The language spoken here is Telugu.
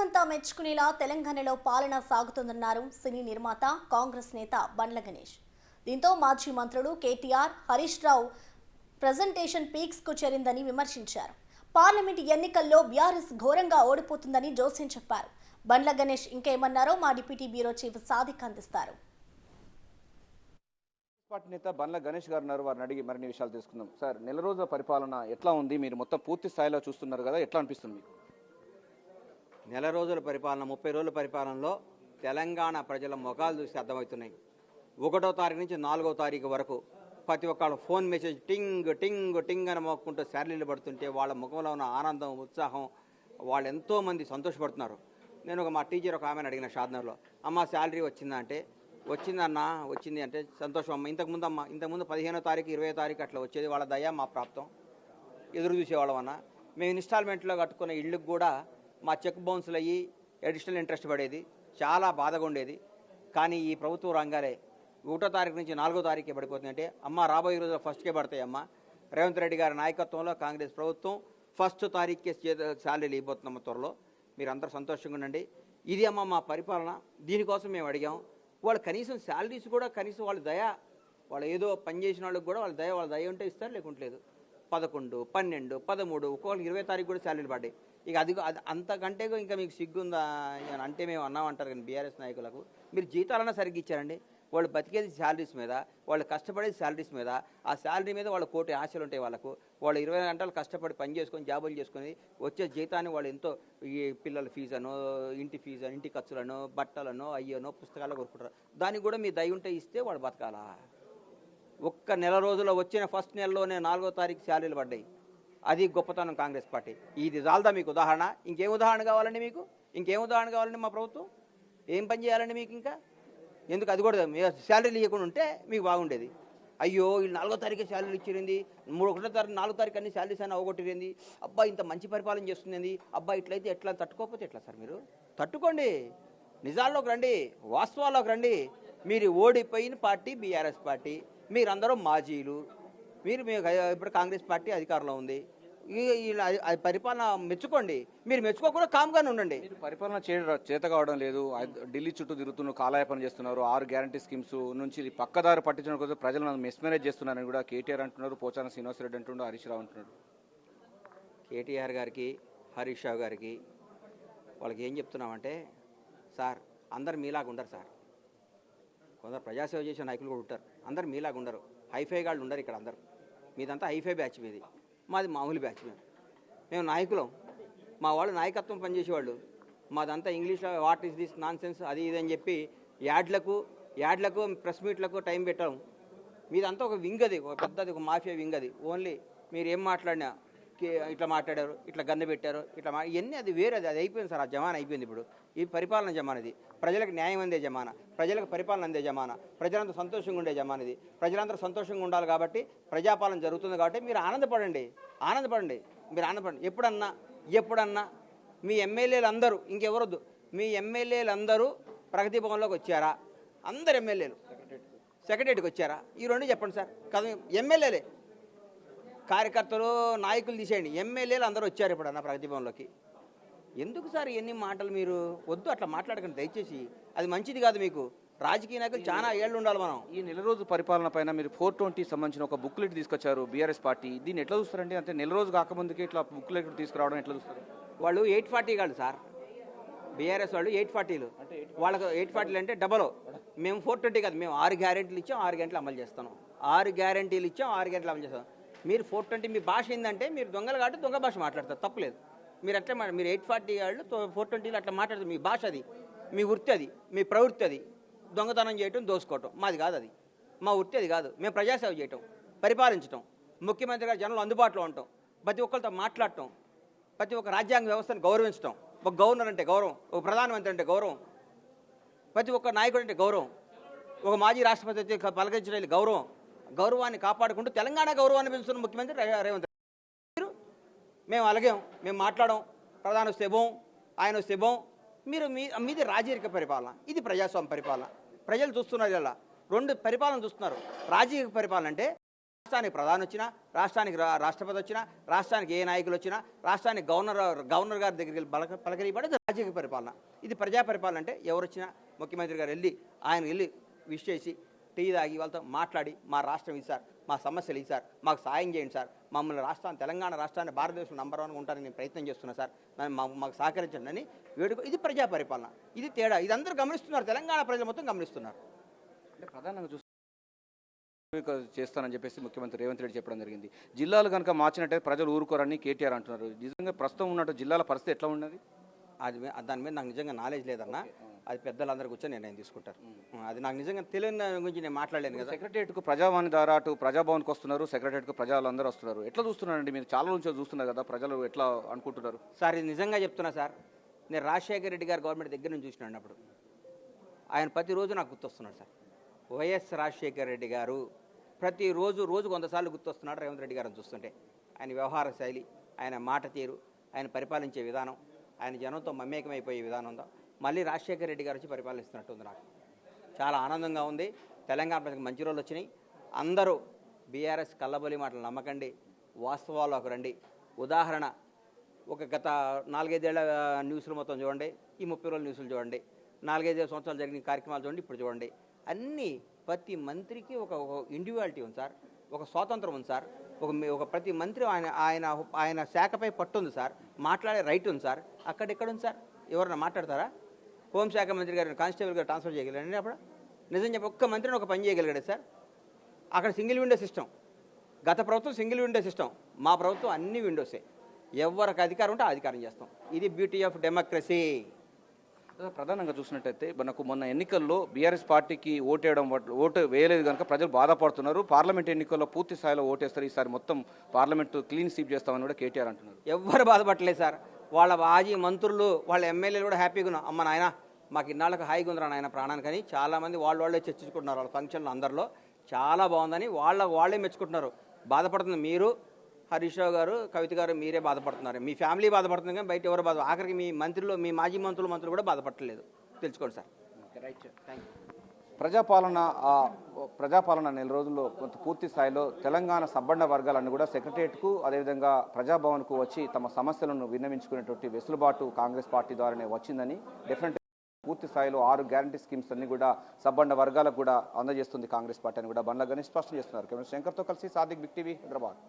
దేశమంతా మెచ్చుకునేలా తెలంగాణలో పాలన సాగుతుందన్నారు సినీ నిర్మాత కాంగ్రెస్ నేత బండ్ల గణేష్. దీంతో మాజీ మంత్రులు కేటీఆర్, హరీష్ రావు ప్రెజెంటేషన్ పీక్స్ కు చేరిందని విమర్శించారు. పార్లమెంట్ ఎన్నికల్లో బీఆర్ఎస్ ఘోరంగా ఓడిపోతుందని జోస్యం చెప్పారు. బండ్ల గణేష్ ఇంకేమన్నారో మా డిప్యూటీ బ్యూరో చీఫ్ సాదిక్ అందిస్తారు. పార్టీ నేత బండ్ల గణేష్ గారు ఉన్నారు, వారిని అడిగి మరిన్ని విషయాలు తెలుసుకుందాం. సార్, నెల రోజుల పరిపాలన ఎట్లా ఉంది? మీరు మొత్తం పూర్తి స్థాయిలో చూస్తున్నారు కదా, ఎట్లా అనిపిస్తుంది మీకు? నెల రోజుల పరిపాలన, 30 రోజుల పరిపాలనలో తెలంగాణ ప్రజల ముఖాలు చూసి అర్థమవుతున్నాయి. 1వ తారీఖు నుంచి 4వ తారీఖు వరకు ప్రతి ఒక్కళ్ళ ఫోన్ మెసేజ్ టింగ్ టింగ్ టింగ్ అని మోక్కుంటూ శాలరీలు పడుతుంటే వాళ్ళ ముఖంలో ఉన్న ఆనందం, ఉత్సాహం, వాళ్ళు ఎంతోమంది సంతోషపడుతున్నారు. నేను మా టీచర్ ఒక ఆమెను అడిగిన షాద్నగర్లో, అమ్మ శాలరీ వచ్చిందా అంటే, వచ్చిందన్నా, వచ్చింది అంటే సంతోషం అమ్మ. ఇంతకుముందు 15వ తారీఖు 20వ తారీఖు అట్లా వచ్చేది, వాళ్ళ దయ మా ప్రాప్తం, ఎదురు చూసేవాళ్ళం అన్న. మేము ఇన్స్టాల్మెంట్లో కట్టుకున్న ఇళ్ళకి కూడా మా చెక్ బౌన్స్లు అయ్యి అడిషనల్ ఇంట్రెస్ట్ పడేది, చాలా బాధగా ఉండేది. కానీ ఈ ప్రభుత్వ రంగాలే 1వ తారీఖు నుంచి 4వ తారీఖే పడిపోతుందంటే, అమ్మ రాబోయే రోజుల్లో ఫస్ట్కే పడతాయి అమ్మ. రేవంత్ రెడ్డి గారి నాయకత్వంలో కాంగ్రెస్ ప్రభుత్వం 1వ తారీఖుకే శాలరీలు ఇవ్వబోతున్నాం త్వరలో. మీరందరూ సంతోషంగా ఉండండి. ఇది అమ్మ మా పరిపాలన. దీనికోసం మేము అడిగాం. వాళ్ళు కనీసం శాలరీస్ కూడా కనీసం వాళ్ళ దయ, వాళ్ళు ఏదో పని చేసిన వాళ్ళకి కూడా వాళ్ళ దయ ఉంటే ఇస్తారు, లేకుంటలేదు. 11, 12, 13 ఒక్కొక్కరికి 20వ తారీఖు కూడా శాలరీలు పడ్డాయి. ఇక అది అంతకంటే ఇంకా మీకు సిగ్గుందా అంటే మేము అన్నామంటారు. కానీ బీఆర్ఎస్ నాయకులకు మీరు జీతాలన్నా సరిగ్గా ఇచ్చారండి. వాళ్ళు బతికేది శాలరీస్ మీద, వాళ్ళు కష్టపడేది శాలరీస్ మీద. ఆ శాలరీ మీద వాళ్ళ కోటి ఆశలు ఉంటాయి వాళ్ళకు. వాళ్ళు 20 గంటలు కష్టపడి పని చేసుకొని జాబులు చేసుకొని వచ్చే జీతాన్ని వాళ్ళు ఎంతో ఈ పిల్లల ఫీజు అనో, ఇంటి ఫీజు అని, ఇంటి ఖర్చులను, బట్టలను, అయ్యనో, పుస్తకాలు కొనుక్కుంటారు. దానికి కూడా మీ దయ ఉంటే ఇస్తే వాళ్ళు బతకాలా? ఒక్క నెల రోజుల్లో వచ్చిన ఫస్ట్ నెలలోనే 4వ తారీఖు శాలరీలు పడ్డాయి. అది గొప్పతనం కాంగ్రెస్ పార్టీ. ఇది చాలదా మీకు ఉదాహరణ? ఇంకేం ఉదాహరణ కావాలండి మీకు? ఇంకేం ఉదాహరణ కావాలండి? మా ప్రభుత్వం ఏం పని చేయాలండి మీకు ఇంకా? ఎందుకు అది కూడా శాలరీలు ఇవ్వకుండా ఉంటే మీకు బాగుండేది. అయ్యో వీళ్ళు 4వ తారీఖే శాలరీలు ఇచ్చేరింది, 1వ తారీఖు 4వ తారీఖు అన్ని శాలరీస్ అని అవగొట్టిరింది, అబ్బా ఇంత మంచి పరిపాలన చేస్తుంది, అబ్బా ఇట్లయితే ఎట్లా, తట్టుకోకపోతే ఎట్లా సార్? మీరు తట్టుకోండి, నిజాల్లోకి రండి, వాస్తవాల్లోకి రండి. మీరు ఓడిపోయిన పార్టీ బీఆర్ఎస్ పార్టీ, మీరందరూ మాజీలు. మీరు ఇప్పుడు కాంగ్రెస్ పార్టీ అధికారంలో ఉంది. పరిపాలన మెచ్చుకోండి. మీరు మెచ్చుకోకుండా కామ్గానే ఉండండి. పరిపాలన చేత కావడం లేదు, ఢిల్లీ చుట్టూ తిరుగుతున్నారు, కాలయాపన చేస్తున్నారు. 6 గ్యారంటీ స్కీమ్స్ నుంచి పక్కదారి పట్టించడం కోసం ప్రజలను మెస్మరైజ్ చేస్తున్నారని కూడా కేటీఆర్ అంటున్నారు, పోచారం శ్రీనివాసరెడ్డి అంటున్నారు, హరీష్ రావు అంటున్నారు. కేటీఆర్ గారికి, హరీష్ రావు గారికి వాళ్ళకి ఏం చెప్తున్నామంటే, సార్ అందరు మీలాగా ఉండరు సార్. కొందరు ప్రజాసేవ చేసే నాయకులు కూడా ఉంటారు, అందరు మీలాగా ఉండరు. హైఫై గాళ్ళు ఉండరు ఇక్కడ. అందరు మీదంతా హైఫై బ్యాచ్, మీది మాది మామూలు బ్యాచ్. మేము నాయకులం, మా వాళ్ళు నాయకత్వం పనిచేసేవాళ్ళు. మాదంతా ఇంగ్లీష్లో what is this non sense అది ఇది అని చెప్పి యాడ్లకు ప్రెస్ మీట్లకు టైం పెట్టడం. మీదంతా ఒక వింగ్, అది ఒక పెద్దది, ఒక మాఫియా వింగ్. అది ఓన్లీ మీరు ఏం మాట్లాడినా ఇట్లా మాట్లాడారు, ఇట్లా గన్ను పెట్టారు, ఇట్లా ఇవన్నీ అది వేరే. అది అయిపోయింది సార్. ఆ జమానా అయిపోయింది. ఇప్పుడు ఈ పరిపాలన జమానా, ఇది ప్రజలకు న్యాయం అందే జమానా, ప్రజలకు పరిపాలన అందే జమానా, ప్రజలంతా సంతోషంగా ఉండే జమానా ఇది. ప్రజలందరూ సంతోషంగా ఉండాలి కాబట్టి ప్రజాపాలన జరుగుతుంది కాబట్టి మీరు ఆనందపడండి. మీరు ఆనందపడండి. ఎప్పుడన్నా మీ ఎమ్మెల్యేలు అందరూ, ఇంకెవరొద్దు, మీ ఎమ్మెల్యేలు ప్రగతి భవన్లోకి వచ్చారా? అందరు ఎమ్మెల్యేలు సెక్రటరీకి వచ్చారా? ఈ రెండు చెప్పండి సార్. కదా ఎమ్మెల్యేలే, కార్యకర్తలు నాయకులు తీసేయండి, ఎమ్మెల్యేలు అందరూ వచ్చారు ఇప్పుడు అన్న ప్రగతి భవన్లోకి. ఎందుకు సార్ ఎన్ని మాటలు? మీరు వద్దు, అట్లా మాట్లాడకండి దయచేసి. అది మంచిది కాదు. మీకు రాజకీయ నాయకులు చాలా ఏళ్ళు ఉండాలి. మనం ఈ నెల రోజు పరిపాలన పైన మీరు 420 సంబంధించిన ఒక బుక్లెట్ తీసుకొచ్చారు బీఆర్ఎస్ పార్టీ. దీన్ని ఎట్లా చూస్తారండి? అంటే నెల రోజు కాకముందుకే ఇట్లా బుక్లెట్ తీసుకురావడం ఎట్లా చూస్తారు? వాళ్ళు 840 కాదు సార్, బీఆర్ఎస్ వాళ్ళు 840లు. వాళ్ళకు 840 అంటే డబల్. మేము 420 కాదు, మేము 6 గ్యారెంటీలు ఇచ్చాం, 6 గంటలు అమలు చేస్తాం. 6 గ్యారెంటీలు ఇచ్చాం, 6 గంటలు అమలు చేస్తాం. మీరు 420, మీ భాష ఏంటంటే మీరు దొంగలు కాబట్టి దొంగ భాష మాట్లాడతారు, తప్పలేదు. మీరు అట్లా మీరు 840 వాళ్ళు 420లో అట్లా మాట్లాడతారు. మీ భాష అది, మీ వృత్తి అది, మీ ప్రవృత్తి అది. దొంగతనం చేయటం, దోసుకోవటం మాది కాదు. అది మా వృత్తి అది కాదు. మేము ప్రజాసేవ చేయటం, పరిపాలించటం, ముఖ్యమంత్రి గారు జనంలో అందుబాటులో ఉండటం, ప్రతి ఒక్కరితో మాట్లాడటం, ప్రతి ఒక్క రాజ్యాంగ వ్యవస్థను గౌరవించడం. ఒక గవర్నర్ అంటే గౌరవం, ఒక ప్రధానమంత్రి అంటే గౌరవం, ప్రతి ఒక్క నాయకుడు అంటే గౌరవం, ఒక మాజీ రాష్ట్రపతి పలకరించడం గౌరవం. గౌరవాన్ని కాపాడుకుంటూ తెలంగాణ గౌరవాన్ని పెంచుతున్న ముఖ్యమంత్రి రేవంత్ రెడ్డి. మేము అలాగే మేము మాట్లాడడం, ప్రధాని వస్తే బోం, ఆయన వస్తే బోం. మీది రాజకీయ పరిపాలన, ఇది ప్రజాస్వామ్య పరిపాలన. ప్రజలు చూస్తున్నారు, ఇలా 2 పరిపాలన చూస్తున్నారు. రాజకీయ పరిపాలన అంటే రాష్ట్రానికి ప్రధాని వచ్చినా, రాష్ట్రానికి రాష్ట్రపతి వచ్చినా, రాష్ట్రానికి ఏ నాయకులు వచ్చినా, రాష్ట్రానికి గవర్నర్ గారి దగ్గరికి వెళ్ళి పలకరియబడేది రాజకీయ పరిపాలన. ఇది ప్రజా పరిపాలన అంటే ఎవరు వచ్చినా ముఖ్యమంత్రి గారు ఆయన వెళ్ళి విష్ చేసి టీ తాగి వాళ్ళతో మాట్లాడి మా రాష్ట్రం ఇది సార్, మా సమస్యలు ఇది సార్, మాకు సాయం చేయండి సార్, మమ్మల్ని తెలంగాణ రాష్ట్రాన్ని భారతదేశం నంబర్ 1 ఉంటానని నేను ప్రయత్నం చేస్తున్నా సార్, మాకు సహకరించండి అని ఇది ప్రజా పరిపాలన. ఇది తేడా. ఇది అందరూ గమనిస్తున్నారు, తెలంగాణ ప్రజలు మొత్తం గమనిస్తున్నారు. అంటే ప్రధానంగా చేస్తానని చెప్పేసి ముఖ్యమంత్రి రేవంత్ రెడ్డి చెప్పడం జరిగింది. జిల్లాలు కనుక మార్చినట్టయితే ప్రజలు ఊరుకోరని కేటీఆర్ అంటున్నారు. నిజంగా ప్రస్తుతం ఉన్నట్టు జిల్లాల పరిస్థితి ఎట్లా ఉన్నది? దాని మీద నాకు నిజంగా నాలెడ్జ్ లేదన్నా. అది పెద్దలందరూ కూర్చొని నిర్ణయం తీసుకుంటారు. అది నాకు నిజంగా తెలియని దాని గురించి నేను మాట్లాడలేను కదా. సెక్రటరియట్కు ప్రజావాణి ద్వారా అటు ప్రజాభవన్కి వస్తున్నారు, సెక్రటరియట్కు ప్రజలందరూ వస్తున్నారు. ఎట్లా చూస్తున్నారండి మీరు? చాలా నుంచి చూస్తున్నారు కదా, ప్రజలు ఎట్లా అనుకుంటున్నారు? సార్ ఇది నిజంగా చెప్తున్నా సార్, నేను రాజశేఖర రెడ్డి గారు గవర్నమెంట్ దగ్గర నుంచి చూసినాను. అప్పుడు ఆయన ప్రతిరోజు నాకు గుర్తొస్తున్నాడు సార్. వైఎస్ రాజశేఖర రెడ్డి గారు ప్రతిరోజు 100 సార్లు గుర్తొస్తున్నాడు రేవంత్ రెడ్డి గారిని చూస్తుంటే. ఆయన వ్యవహార శైలి, ఆయన మాట తీరు, ఆయన పరిపాలించే విధానం, ఆయన జనంతో మమేకమైపోయే విధానం ఉందో మళ్ళీ రాజశేఖర రెడ్డి గారు వచ్చి పరిపాలిస్తున్నట్టుంది. నాకు చాలా ఆనందంగా ఉంది. తెలంగాణ ప్రజలకు మంచి రోజులు వచ్చినాయి. అందరూ బీఆర్ఎస్ కల్లబొలి మాటలు నమ్మకండి, వాస్తవాల్లోకి రండి. ఉదాహరణ, గత 4-5 ఏళ్ల న్యూస్లు మొత్తం చూడండి, ఈ 30 రోజుల న్యూస్లు చూడండి, 4-5 సంవత్సరాలు జరిగిన కార్యక్రమాలు చూడండి, ఇప్పుడు చూడండి. అన్నీ ప్రతి మంత్రికి ఒక ఇండివిజువాలిటీ ఉంది సార్, ఒక స్వాతంత్రం ఉంది సార్, ఒక ప్రతి మంత్రి ఆయన శాఖపై పట్టు ఉంది సార్, మాట్లాడే రైట్ ఉంది సార్. అక్కడెక్కడ ఉంది సార్? ఎవరన్నా మాట్లాడతారా? హోంశాఖ మంత్రి గారిని కానిస్టేబుల్ గారు ట్రాన్స్ఫర్ చేయగలరండి? అప్పుడు నిజం చెప్పి ఒక్క మంత్రిని ఒక పని చేయగలిగాడు సార్. అక్కడ సింగిల్ విండో సిస్టమ్. గత ప్రభుత్వం సింగిల్ విండో సిస్టమ్, మా ప్రభుత్వం అన్ని విండోసే. ఎవరికి అధికారం ఉంటే అధికారం చేస్తాం. ఇది బ్యూటీ ఆఫ్ డెమోక్రసీ. ప్రధానంగా చూసినట్టయితే మనకు మొన్న ఎన్నికల్లో బీఆర్ఎస్ పార్టీకి ఓటు వేయలేదు కనుక ప్రజలు బాధపడుతున్నారు. పార్లమెంట్ ఎన్నికల్లో పూర్తి స్థాయిలో ఓటేస్తారు, ఈసారి మొత్తం పార్లమెంట్ క్లీన్ స్వీప్ చేస్తామని కూడా కేటీఆర్ అంటున్నారు. ఎవ్వరు బాధపడలేదు సార్. వాళ్ళ మాజీ మంత్రులు, వాళ్ళ ఎమ్మెల్యేలు కూడా హ్యాపీగా ఉన్నాం. అమ్మ నాయన మాకు ఇన్నాళ్ళకి హాయిగా ఉందిరా నాయన ప్రాణానికి అని చాలామంది వాళ్ళే చర్చించుకుంటున్నారు. వాళ్ళ ఫంక్షన్లు అందరిలో చాలా బాగుందని వాళ్ళే మెచ్చుకుంటున్నారు. బాధపడుతుంది మీరు, హరీష్ రావు గారు, కవిత గారు, మీరే బాధపడుతున్నారు. మీ ఫ్యామిలీ బాధపడుతుంది కానీ బయట ఎవరు ఆఖరికి మీ మాజీ మంత్రులు కూడా బాధపడలేదు. తెలుసుకోండి సార్. Right, thank you. ప్రజాపాలన నెల రోజుల్లో కొంత పూర్తి స్థాయిలో తెలంగాణ సబ్బండ వర్గాలన్నీ కూడా సెక్రటరియట్కు అదేవిధంగా ప్రజాభవన్కు వచ్చి తమ సమస్యలను విన్నవించుకునేటువంటి వెసులుబాటు కాంగ్రెస్ పార్టీ ద్వారానే వచ్చిందని, డెఫినెట్ పూర్తి స్థాయిలో 6 గ్యారంటీ స్కీమ్స్ అన్ని కూడా సబ్బండ వర్గాలకు కూడా అందజేస్తుంది కాంగ్రెస్ పార్టీ అని కూడా బండ్ల గణేష్ స్పష్టం చేస్తున్నారు. కెమెరా శంకర్తో కలిసి సాదిక్, బిగ్ టీవీ, హైదరాబాద్.